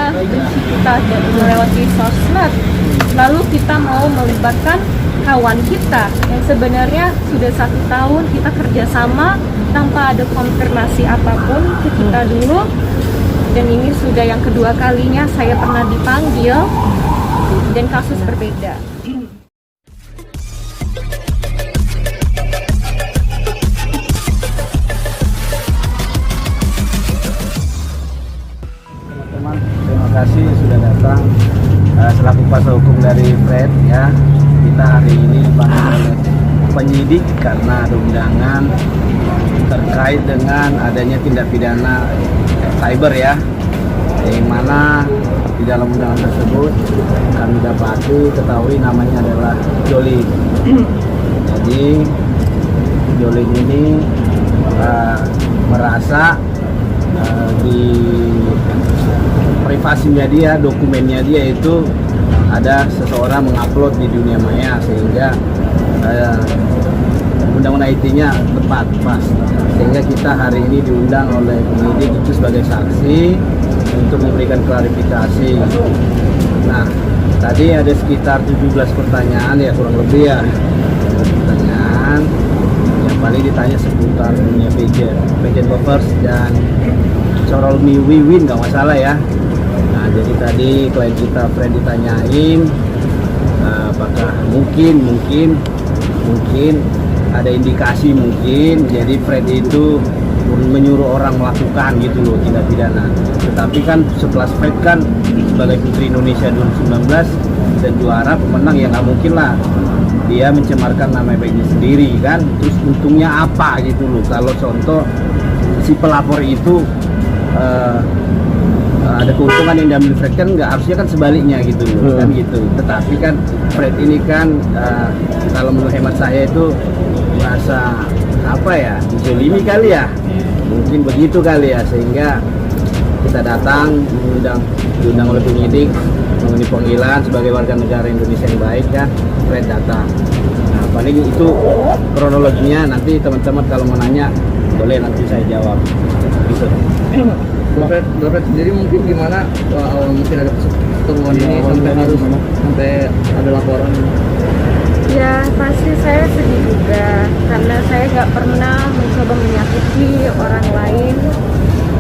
karena benci kita melewati sosmed, lalu kita mau melibatkan kawan kita yang sebenarnya sudah 1 tahun kita kerjasama tanpa ada konfirmasi apapun ke kita dulu. Dan ini sudah yang kedua kalinya saya pernah dipanggil dan kasus berbeda. Teman-teman, terima kasih sudah datang. Selaku kuasa hukum dari Fred ya, kita hari ini dipanggil oleh penyidik karena ada undangan terkait dengan adanya tindak pidana cyber ya, yang mana di dalam undangan tersebut kami dapati ketahui namanya adalah Jolin. Jadi Jolin ini merasa di privasinya dia, dokumennya dia itu ada seseorang mengupload di dunia maya, sehingga undang-undang IT-nya tepat pas, sehingga kita hari ini diundang oleh penyidik itu sebagai saksi untuk memberikan klarifikasi. Nah, tadi ada sekitar 17 pertanyaan ya, kurang lebih ya, pertanyaan yang paling ditanya seputar dunia pageant lovers dan Corol Wiwin kalau nggak salah ya. Nah, jadi tadi klien kita Fred ditanyain apakah mungkin ada indikasi mungkin jadi Fred itu menyuruh orang melakukan gitu loh tindak pidana. Tetapi kan setelah Fred kan sebagai Putri Indonesia 2019 dan juara pemenang, ya nggak mungkin lah dia mencemarkan nama baiknya sendiri kan. Terus untungnya apa gitu loh kalau contoh si pelapor itu ada keuntungan yang diambil Fred, kan nggak, harusnya kan sebaliknya gitu loh kan gitu. Tetapi kan Fred ini kan kalau menurut hemat saya itu merasa apa ya, dizolimi kali ya, mungkin begitu kali ya, sehingga kita datang diundang oleh penyidik memenuhi panggilan sebagai warga negara Indonesia yang baik kan. Fred datang. Nah, paling itu kronologinya, nanti teman-teman kalau mau nanya boleh nanti saya jawab gitu. Bapak sendiri mungkin gimana awal mungkin ada pertemuan ini sampai ada laporan? Ya pasti saya sedih juga, karena saya nggak pernah mencoba menyakiti orang lain,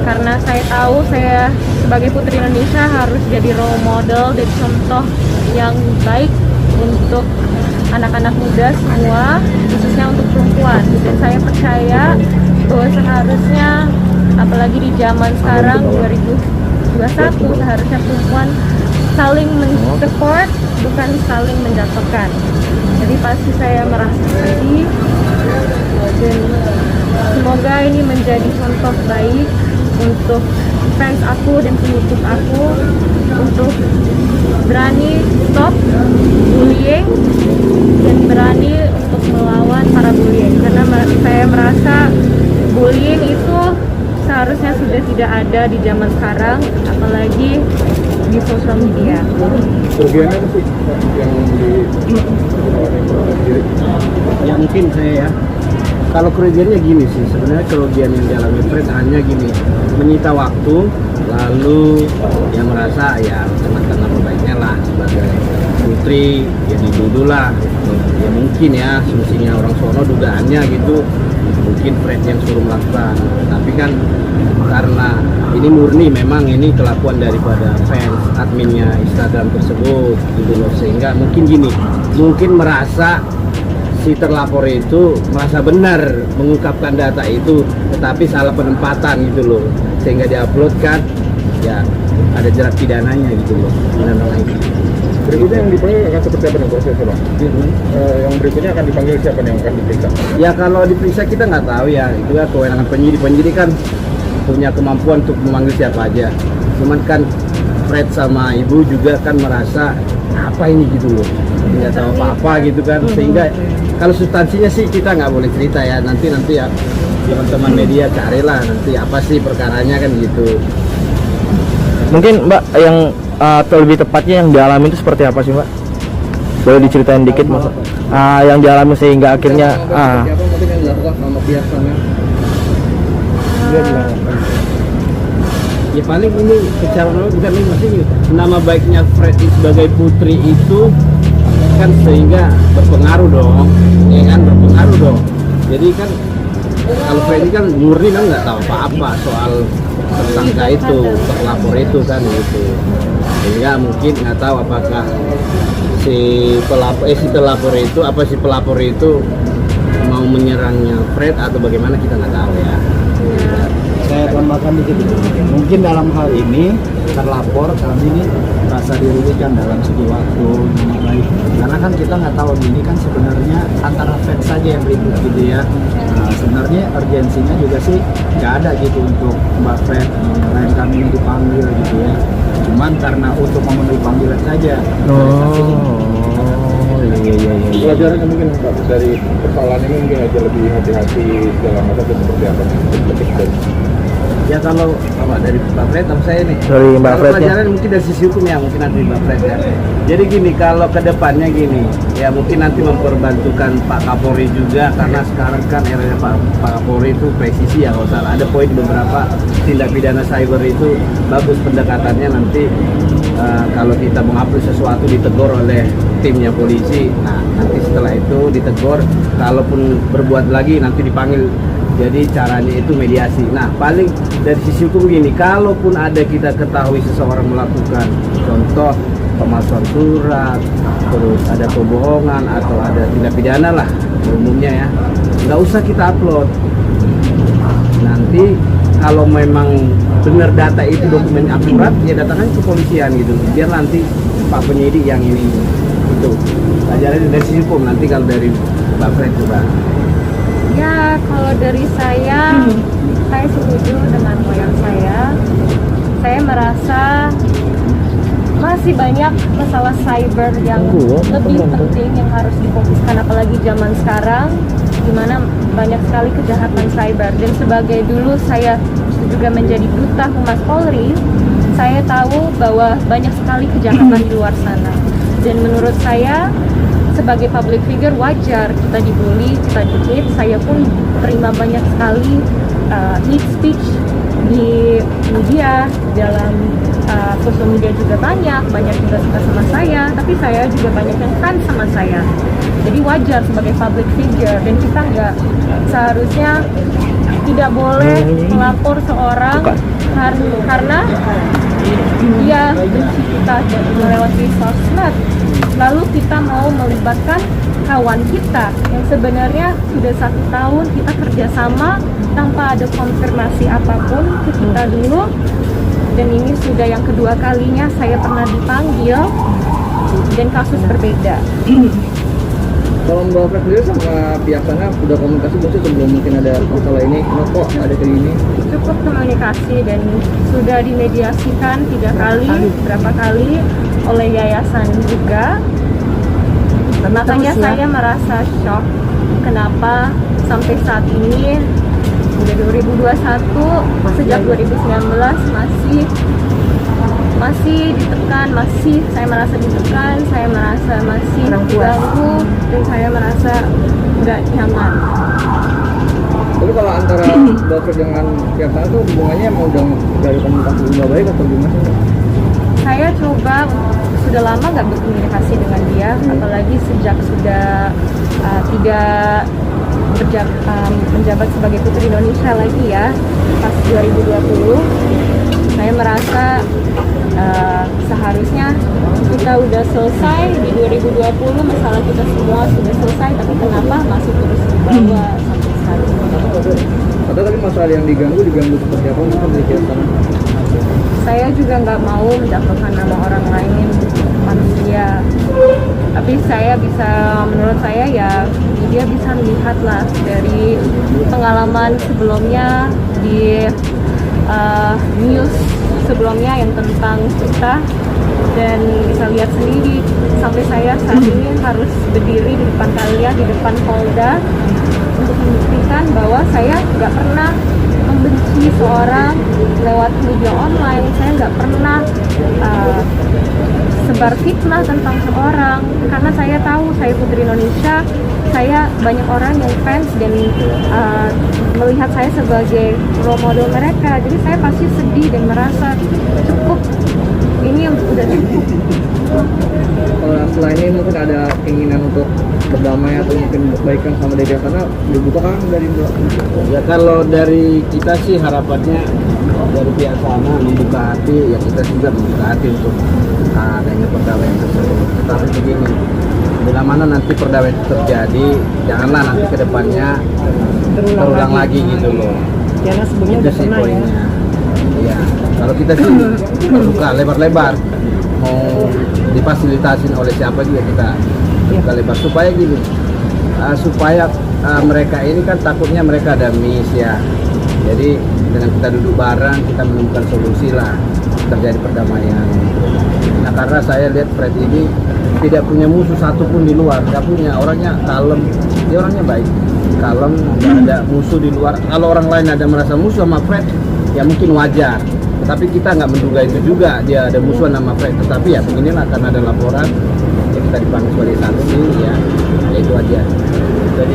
karena saya tahu saya sebagai Putri Indonesia harus jadi role model dan contoh yang baik untuk anak-anak muda semua, khususnya untuk perempuan. Dan saya percaya bahwa seharusnya, apalagi di zaman sekarang 2021, seharusnya perempuan saling mensupport, bukan saling menjatuhkan. Jadi pasti saya merasa sedih, dan semoga ini menjadi contoh baik untuk fans aku dan pengikut aku untuk berani stop bullying dan berani untuk melawan para bullying, karena saya merasa bullying itu seharusnya sudah tidak ada di zaman sekarang, apalagi di sosial media. Kerugiannya apa sih yang Ya mungkin saya ya, kalau kerugiannya gini sih, sebenarnya kerugian yang dialami Fred hanya gini, menyita waktu, lalu yang merasa ya cematkan nama baiknya lah sebagai putri, ya dituduh lah, ya mungkin ya asumsinya orang sono, dugaannya gitu, mungkin Fred yang suruh melakukan. Tapi kan karena ini murni memang ini kelakuan daripada fans adminnya Instagram tersebut gitu loh, sehingga mungkin gini, mungkin merasa si terlapor itu merasa benar mengungkapkan data itu, tetapi salah penempatan gitu loh, sehingga diupload kan, ya ada jerat pidananya gitu loh, undang-undang itu. Berikutnya yang dipanggil akan seperti apa nih prosesnya, Bang? Yang berikutnya akan dipanggil siapa nih yang akan diperiksa? Ya kalau diperiksa kita nggak tahu ya, itu kan kewenangan penyidik. Penyidik kan punya kemampuan untuk memanggil siapa aja. Cuman kan Fred sama ibu juga kan merasa apa ini gitu loh, nggak tahu apa-apa gitu kan, sehingga kalau substansinya sih kita nggak boleh cerita ya, nanti ya teman-teman media carilah nanti apa sih perkaranya kan gitu. Mungkin Mbak yang atau lebih tepatnya yang dialami itu seperti apa sih Mbak? Boleh diceritain dikit Mas? Yang dialami sehingga akhirnya Siapa mungkin yang dilakukan sama pihak sana? Ya paling ini secara normal bukan ini maksudnya nama baiknya Fred sebagai putri itu kan sehingga berpengaruh dong, ya kan berpengaruh dong. Jadi kan kalau Freddy kan murni kan nggak tahu apa-apa soal tersangka itu, terlapor itu kan gitu. Sehingga mungkin nggak tahu apakah si pelapor itu mau menyerangnya Fred atau bagaimana kita nggak tahu ya. Saya tambahkan dikit. Mungkin dalam hal ini terlapor kami ini merasa dirugikan dalam segi waktu nama baik. Karena kan kita nggak tahu ini kan sebenarnya antara fans saja yang ribut gitu ya. Nah, sebenarnya urgensinya juga sih nggak ada gitu untuk Mbak Fred klien kami ini dipanggil gitu ya. Cuman karena untuk memenuhi panggilan saja. Iya. Pelajarannya mungkin Pak, dari persoalan ini mungkin aja lebih hati-hati dalam masa itu seperti apa dan Ya kalau apa dari Mbak Fred atau saya nih? Dari Mbak Kalau Fred ya. pelajaran mungkin dari sisi hukum ya, mungkin nanti Mbak Fred ya. Jadi gini, kalau ke depannya gini, ya mungkin nanti memperbantukan Pak Kapolri juga karena sekarang kan eranya Pak Kapolri itu presisi ya kalau salah. Ada poin beberapa tindak pidana cyber itu bagus pendekatannya nanti kalau kita mengupload sesuatu ditegur oleh timnya polisi. Nah, nanti setelah itu ditegur, kalaupun berbuat lagi nanti dipanggil. Jadi caranya itu mediasi. Nah, paling dari sisi hukum gini, kalaupun ada kita ketahui seseorang melakukan contoh pemalsuan surat, terus ada kebohongan atau ada tindak pidana lah umumnya ya, nggak usah kita upload. Nanti kalau memang benar data itu dokumen akurat, ya datangkan ke kepolisian gitu. Biar nanti Pak penyidik yang ini itu. Pelajaran dari sisi hukum nanti kalau dari Mbak Fred coba. Ya, kalau dari saya setuju dengan moyang saya. Saya merasa masih banyak masalah cyber yang lebih penting yang harus difokuskan, apalagi zaman sekarang di mana banyak sekali kejahatan cyber. Dan sebagai dulu saya juga menjadi duta Humas Polri, saya tahu bahwa banyak sekali kejahatan di luar sana. Dan menurut saya sebagai public figure wajar kita dibully, kita di-hate. Saya pun terima banyak sekali hate speech di media, dalam sosial media juga banyak juga suka sama saya, tapi saya juga banyak yang fans sama saya. Jadi wajar sebagai public figure, dan kita nggak seharusnya tidak boleh melapor seorang karena dia benci kita melewati sosmed, lalu kita mau melibatkan kawan kita yang sebenarnya sudah 1 tahun kita kerjasama tanpa ada konfirmasi apapun ke kita dulu. Dan ini sudah yang kedua kalinya saya pernah dipanggil dan kasus berbeda. Kalau Mbak Fred sendiri sama pihak sana udah komunikasi belum sih sebelum mungkin ada masalah ini? Kenapa kok ada kayak gini? Cukup komunikasi dan sudah dimediasikan 3 kali, berapa kali oleh yayasan juga. Makanya saya merasa shock kenapa sampai saat ini udah 2021, sejak 2019 masih ditekan, saya merasa ditekan, saya merasa masih diganggu, dan saya merasa nggak nyaman. Tapi kalau antara Mbak Fred dengan pihak sana tuh hubungannya emang udah dari komunikasi nggak baik atau gimana? Saya coba sudah lama nggak berkomunikasi dengan dia, apalagi sejak sudah tidak menjabat sebagai Putri Indonesia lagi ya, pas 2020. Saya merasa seharusnya kita udah selesai di 2020, masalah kita semua sudah selesai, tapi kenapa masih terus dibawa sampai saat ini? Atau tadi masalah yang diganggu seperti apa mungkin dari pihak sana? Saya juga nggak mau menjatuhkan nama orang lain, manusia. Tapi saya bisa, menurut saya ya dia bisa melihatlah dari pengalaman sebelumnya di news sebelumnya yang tentang kita, dan bisa lihat sendiri sampai saya saat ini harus berdiri di depan kalian, di depan Polda untuk membuktikan bahwa saya nggak pernah membenci seorang lewat media online. Saya nggak pernah menebar fitnah tentang seorang, karena saya tahu saya putri Indonesia, saya banyak orang yang fans dan melihat saya sebagai role model mereka, jadi saya pasti sedih dan merasa cukup, ini yang udah cukup. Kalau setelah ini mungkin ada keinginan untuk berdamai atau mungkin baikan sama Dede karena dibutuhkan dari Ya kalau dari kita sih harapannya dari pihak sana membuka hati, ya kita juga membuka hati untuk adanya perdamaian tersebut. Tetapi begini, bila mana nanti perdamaian itu terjadi, janganlah nanti kedepannya terulang lagi gitu loh. Karena sebelumnya Itu udah sih pernah ya. poinnya. Iya, kalau kita sih buka lebar-lebar, mau difasilitasin oleh siapa juga kita buka lebar supaya gini, supaya mereka ini kan takutnya mereka ada miss ya. Jadi dengan kita duduk bareng, kita menemukan solusi lah terjadi perdamaian. Nah karena saya lihat Fred ini tidak punya musuh satupun di luar, nggak punya, orangnya kalem, dia orangnya baik, kalem, nggak ada musuh di luar. Kalau orang lain ada merasa musuh sama Fred, ya mungkin wajar. Tetapi kita nggak menduga itu juga dia ada musuhan sama Fred. Tetapi ya beginilah, karena ada laporan, ya kita dipanggil sebagai saksi, ya itu aja. Jadi